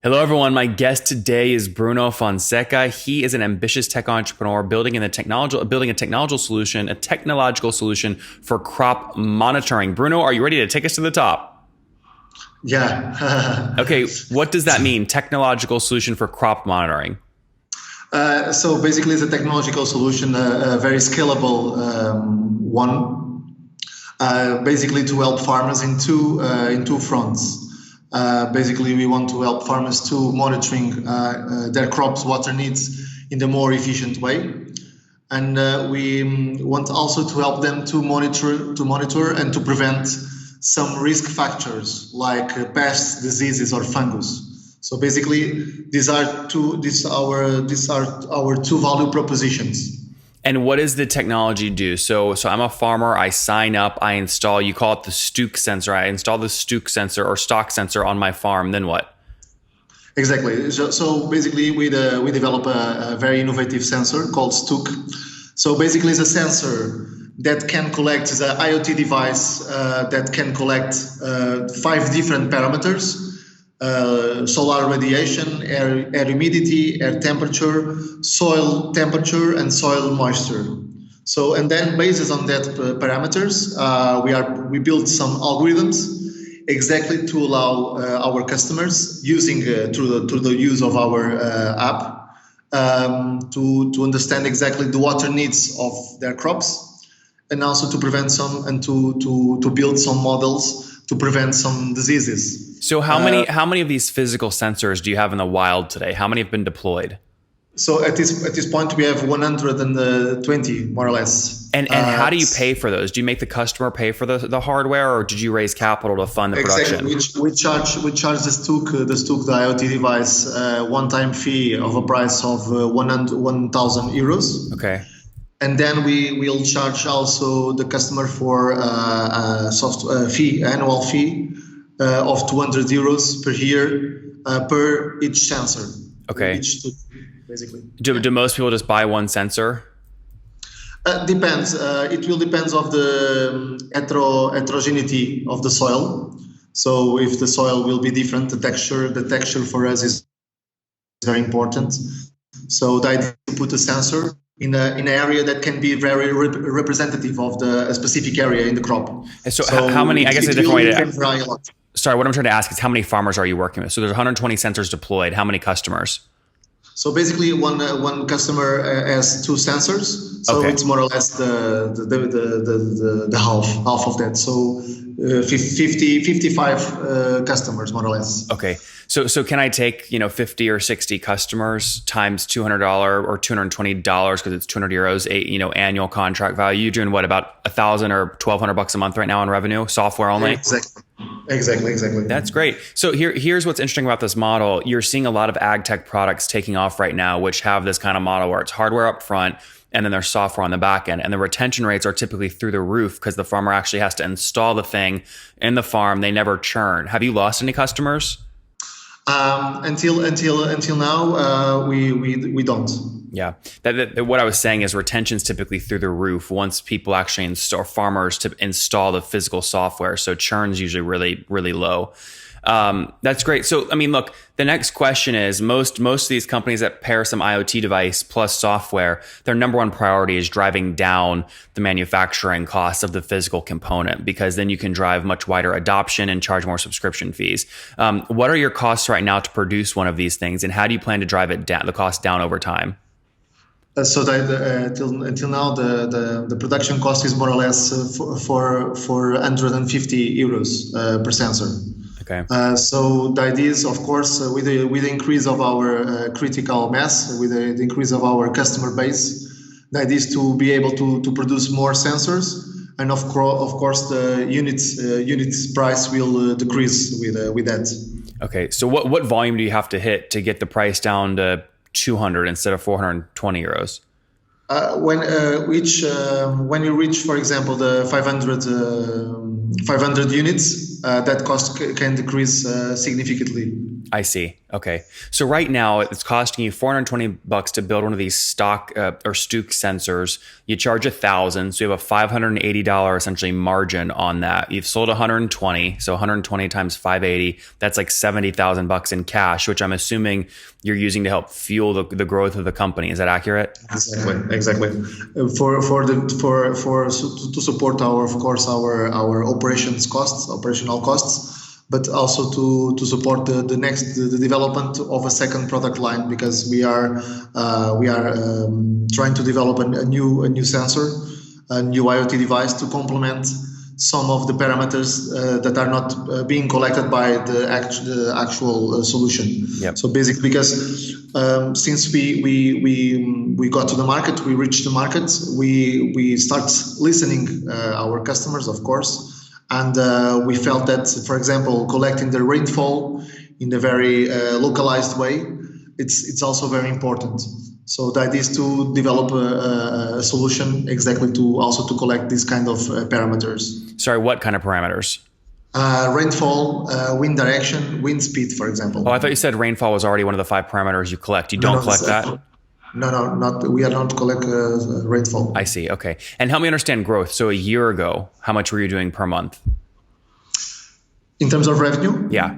Hello, everyone. My guest today is Bruno Fonseca. He is an ambitious tech entrepreneur building a technological solution for crop monitoring. Bruno, are you ready to take us to the top? Yeah. Okay, what does that mean? Technological solution for crop monitoring. So basically, it's a technological solution, a very scalable one, basically to help farmers in two fronts. Basically, we want to help farmers to monitoring their crops' water needs in the more efficient way, and we want also to help them to monitor and to prevent some risk factors like pests, diseases, or fungus. So basically, these are our two value propositions. And what does the technology do? So I'm a farmer, I sign up, I install, you call it the Stook sensor. I install the Stook sensor or stock sensor on my farm, then what? Exactly. So basically we develop a very innovative sensor called Stook. So basically it's a sensor that can collect, it's an IoT device that can collect 5 different parameters. Solar radiation, air humidity, air temperature, soil temperature, and soil moisture. So, and then based on that parameters, we build some algorithms exactly to allow our customers using through the use of our app to understand exactly the water needs of their crops, and also to prevent some and to build some models to prevent some diseases. So how many of these physical sensors do you have in the wild today? How many have been deployed? So at this point, we have 120 more or less. And how do you pay for those? Do you make the customer pay for the hardware, or did you raise capital to fund the production? Exactly. We charge the Stook, the IoT device, one-time fee of a price of 1,000 euros. Okay. And then we will charge also the customer for annual fee of 200 euros per year per each sensor. Okay. Each Stook, basically. Do most people just buy one sensor? Depends. It will depend of the heterogeneity of the soil. So if the soil will be different, the texture for us is very important. So the idea is to put a sensor in an area that can be very representative of the specific area in the crop. And so how many? I guess a different way to. Vary a lot. Sorry, what I'm trying to ask is how many farmers are you working with? So there's 120 sensors deployed. How many customers? So basically, one customer has 2 sensors. So Okay. it's more or less the half of that. So 55 customers more or less. Okay. So can I take 50 or 60 customers times $200 or $220 because it's 200 euros annual contract value? You're doing what, about $1,000 or $1,200 a month right now in revenue, software only? Exactly. That's great. So here's what's interesting about this model. You're seeing a lot of ag tech products taking off right now, which have this kind of model where it's hardware up front and then there's software on the back end. And the retention rates are typically through the roof because the farmer actually has to install the thing in the farm. They never churn. Have you lost any customers? Until now, we don't. Yeah. What I was saying is retention's typically through the roof once people actually install, farmers to install the physical software. So churn's usually really, really low. That's great. So, I mean, look, the next question is most of these companies that pair some IoT device plus software, their number one priority is driving down the manufacturing costs of the physical component, because then you can drive much wider adoption and charge more subscription fees. What are your costs right now to produce one of these things, and how do you plan to drive it down, the cost down over time? So until now, the production cost is more or less for 150 euros per sensor. Okay. So the idea is, of course, with the increase of our critical mass, with the increase of our customer base, the idea is to be able to produce more sensors, and of course the units price will decrease with that. Okay. So what volume do you have to hit to get the price down to 200 instead of 420 euros? When you reach, for example, the 500 units, that cost can decrease significantly. I see. Okay. So right now it's costing you $420 to build one of these stock or Stuke sensors. You charge $1,000. So you have a $580 essentially margin on that. You've sold 120. So 120 times 580, that's like $70,000 in cash, which I'm assuming you're using to help fuel the growth of the company. Is that accurate? Exactly. To support our operational costs, but also to support the development of a second product line, because we are trying to develop a new sensor, a new IoT device to complement some of the parameters that are not being collected by the actual solution. Yep. So basically, because since we got to the market, we reached the market, we start listening our customers, of course. And we felt that, for example, collecting the rainfall in a very localized way, it's also very important. So the idea is to develop a solution exactly to collect these kind of parameters. Sorry, what kind of parameters? Rainfall, wind direction, wind speed, for example. Oh, I thought you said rainfall was already one of the 5 parameters you collect. You don't collect that? No, we are not collect rainfall. I see. Okay. And help me understand growth. So a year ago, how much were you doing per month? In terms of revenue? Yeah.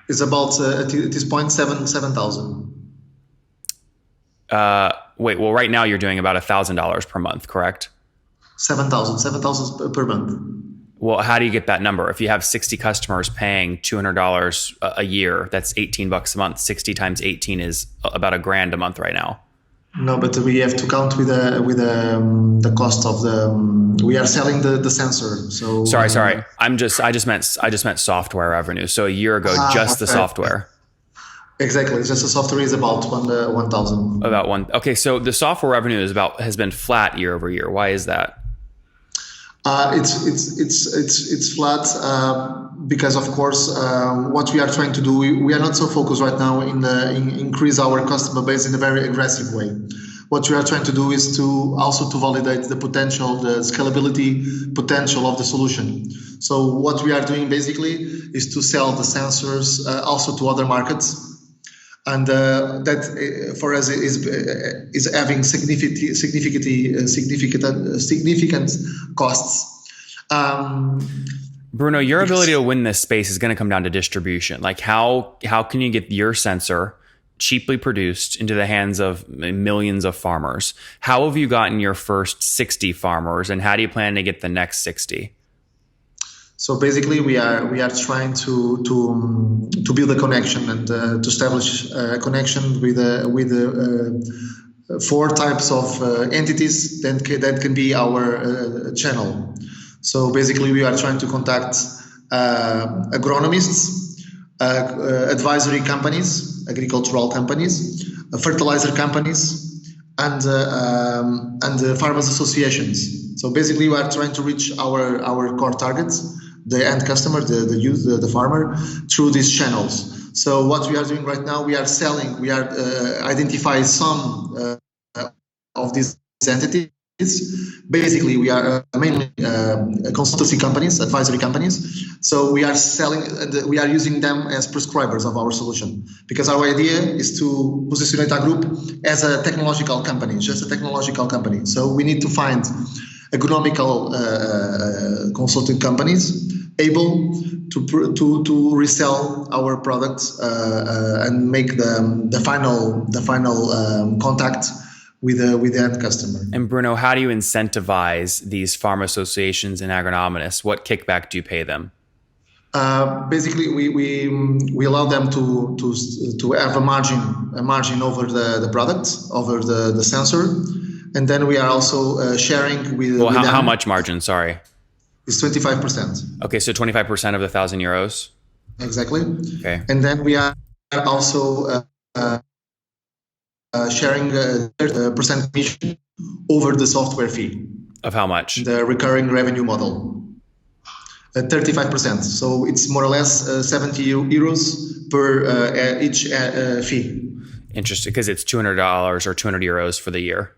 It's about, at this point, 7,000. Wait, well, right now you're doing about $1,000 per month, correct? 7,000 per month. Well, how do you get that number? If you have 60 customers paying $200 a year, that's $18 a month. 60 times 18 is about $1,000 a month right now. No, but we have to count with the cost of we are selling the sensor. So sorry. I just meant software revenue. So a year ago, just the software. Exactly. Just the software is about 1,000. About one. Okay. So the software revenue has been flat year over year. Why is that? It's flat because, of course, what we are trying to do, we are not so focused right now in increase our customer base in a very aggressive way. What we are trying to do is to validate the potential, the scalability potential of the solution. So what we are doing basically is to sell the sensors also to other markets. And that for us is having significant costs. Bruno, your ability to win this space is going to come down to distribution. Like how can you get your sensor cheaply produced into the hands of millions of farmers? How have you gotten your first 60 farmers, and how do you plan to get the next 60? So basically, we are trying to build a connection and to establish a connection with 4 types of entities that can be our channel. So basically, we are trying to contact agronomists, advisory companies, agricultural companies, fertilizer companies, and farmers associations. So basically, we are trying to reach our core targets, the end customer, the youth, the farmer, through these channels. So what we are doing right now, we are identifying some of these entities. Basically, we are mainly consultancy companies, advisory companies. So we are selling, we are using them as prescribers of our solution, because our idea is to position Agroop as a technological company, just a technological company. So we need to find agronomical consulting companies able to resell our products and make the final contact with the end customer. And Bruno, how do you incentivize these farm associations and agronomists? What kickback do you pay them? Basically, we allow them to have a margin over the product, over the sensor, and then we are also sharing with. Well, with how much margin? Sorry. It's 25%. Okay, so 25% of the €1,000. Exactly. Okay. And then we are also sharing a percent commission over the software fee. Of how much? The recurring revenue model. 35%. So it's more or less 70 euros per each fee. Interesting, because it's $200 or €200 for the year.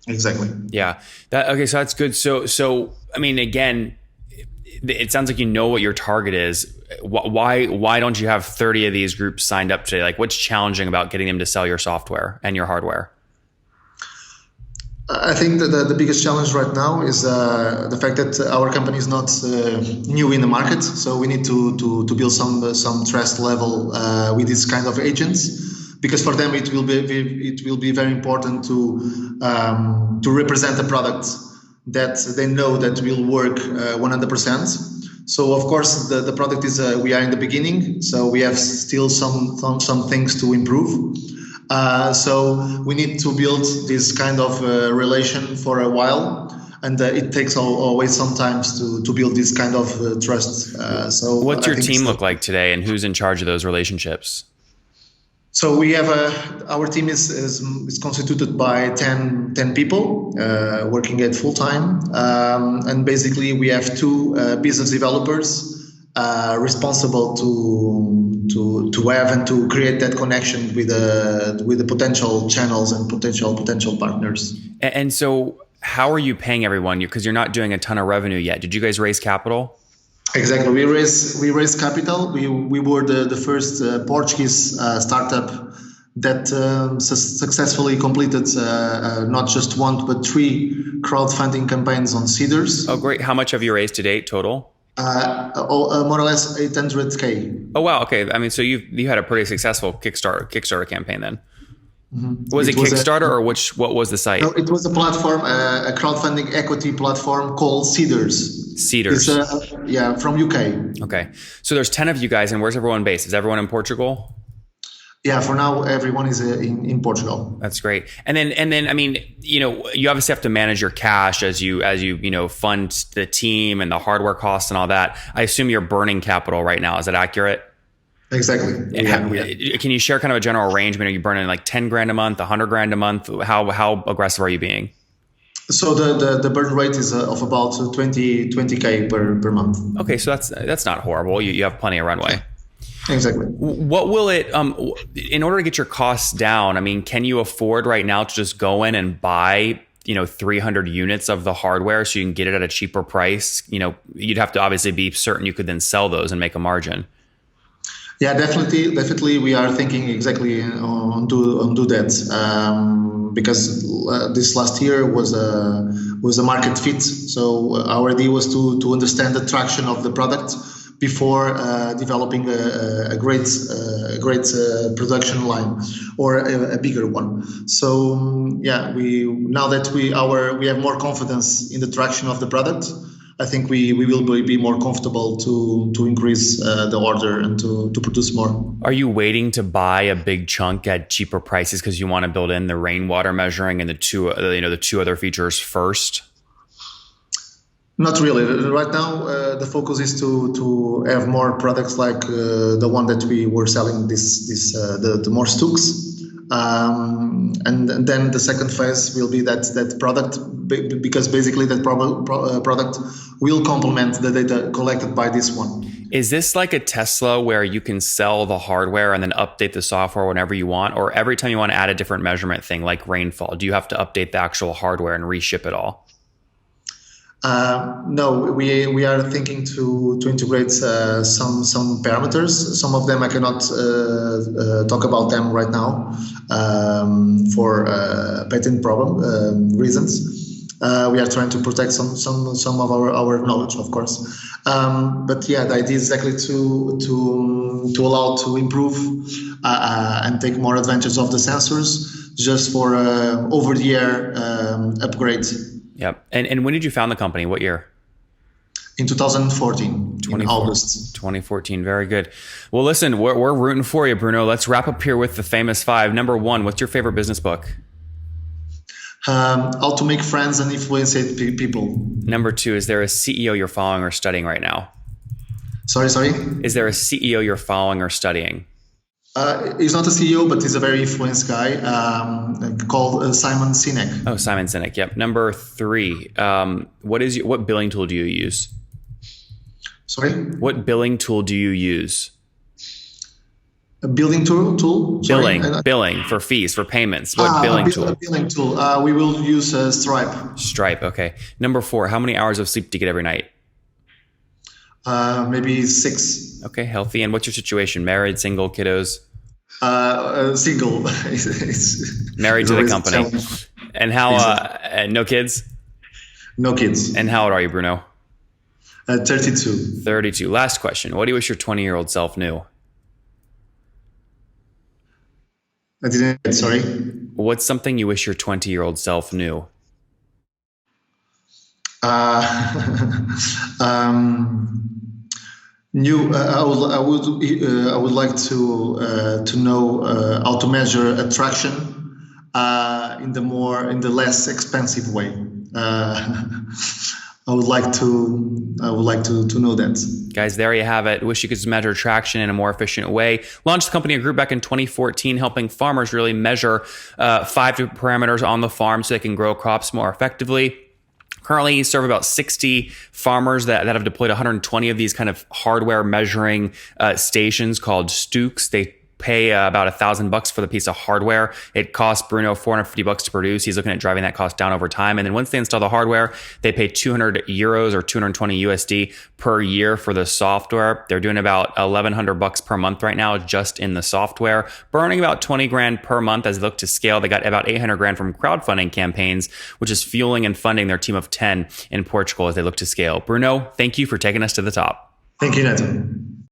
Exactly. Yeah. Okay. So that's good. So I mean, again, it sounds like you know what your target is. Why don't you have 30 of these groups signed up today? Like, what's challenging about getting them to sell your software and your hardware? I think that the biggest challenge right now is the fact that our company is not new in the market. So we need to build some trust level with these kind of agents, because for them it will be very important to represent a product that they know that will work 100%. So of course the product is we are in the beginning, so we have still some things to improve. So we need to build this kind of relation for a while, and it takes always sometimes to build this kind of trust. So what's your team look like today, and who's in charge of those relationships? So we have our team is constituted by 10 people working at full time, and basically we have two business developers responsible to have and to create that connection with the potential channels and potential partners. And so, how are you paying everyone? Because you're not doing a ton of revenue yet. Did you guys raise capital? Exactly. We raised capital. We were the first Portuguese startup that successfully completed not just one but 3 crowdfunding campaigns on Seeders. Oh, great! How much have you raised to date total? More or less 800K. Oh wow! Okay, I mean, so you had a pretty successful Kickstarter campaign then. Mm-hmm. Was it Kickstarter or what was the site? No, it was a platform, a crowdfunding equity platform called Seeders. Seeders. It's, from UK. Okay, so there's 10 of you guys, and where's everyone based? Is everyone in Portugal? Yeah, for now everyone is in Portugal. That's great. And then I mean, you obviously have to manage your cash as you fund the team and the hardware costs and all that. I assume you're burning capital right now. Is that accurate? Exactly. Can you share kind of a general range? I mean, are you burning like 10 grand a month, 100 grand a month? How aggressive are you being? So the burn rate is of about 20K per month. Okay, so that's not horrible. You have plenty of runway. Exactly. What will it, in order to get your costs down, I mean, can you afford right now to just go in and buy, 300 units of the hardware so you can get it at a cheaper price? You'd have to obviously be certain you could then sell those and make a margin. Yeah, definitely. We are thinking exactly on do that because this last year was a market fit. So our idea was to understand the traction of the product before developing a great production line or a bigger one. So now that we have more confidence in the traction of the product, I think we will be more comfortable to increase the order and to produce more. Are you waiting to buy a big chunk at cheaper prices because you want to build in the rainwater measuring and the two other features first? Not really. Right now, the focus is to have more products like the one that we were selling the more Stooks. And then the second phase will be that product, because basically that product will complement the data collected by this one. Is this like a Tesla where you can sell the hardware and then update the software whenever you want? Or every time you want to add a different measurement thing like rainfall, do you have to update the actual hardware and reship it all? No, we are thinking to integrate some parameters. Some of them I cannot talk about them right now for patent problem reasons. We are trying to protect some of our knowledge, of course. But yeah, the idea is exactly to allow to improve and take more advantage of the sensors just for over-the-air upgrade. Yep. And when did you found the company? What year? In 2014, in August. 2014. Very good. Well, listen, we're rooting for you, Bruno. Let's wrap up here with the famous 5. Number 1, what's your favorite business book? How to Make Friends and Influence People. Number 2, is there a CEO you're following or studying right now? Sorry? Is there a CEO you're following or studying? He's not a CEO, but he's a very influenced guy called Simon Sinek. Oh, Simon Sinek. Yep. Number 3. What billing tool do you use? Sorry? What billing tool do you use? A billing tool? Billing for fees, for payments. What billing tool? A billing tool. We will use Stripe. Stripe. Okay. Number 4. How many hours of sleep do you get every night? Maybe 6. Okay, healthy. And what's your situation? Married, single, kiddos? Single. Married It's to the always a company. challenge. And how, Exactly. no kids? No kids. And how old are you, Bruno? 32. 32. Last question. What do you wish your 20-year-old self knew? I didn't get, sorry. What's something you wish your 20-year-old self knew? New. I would like to know how to measure attraction in the less expensive way. I would like to know that. Guys, there you have it. Wish you could measure traction in a more efficient way. Launched the company Agroop back in 2014, helping farmers really measure 5 different parameters on the farm so they can grow crops more effectively. Currently, you serve about 60 farmers that have deployed 120 of these kind of hardware measuring stations called Stooks. They pay about $1,000 for the piece of hardware. It costs Bruno $450 to produce. He's looking at driving that cost down over time. And then once they install the hardware, they pay 200 euros or 220 USD per year for the software. They're doing about $1,100 per month right now just in the software, burning about 20 grand per month as they look to scale. They got about 800 grand from crowdfunding campaigns, which is fueling and funding their team of 10 in Portugal as they look to scale. Bruno, thank you for taking us to the top. Thank you, Nathan.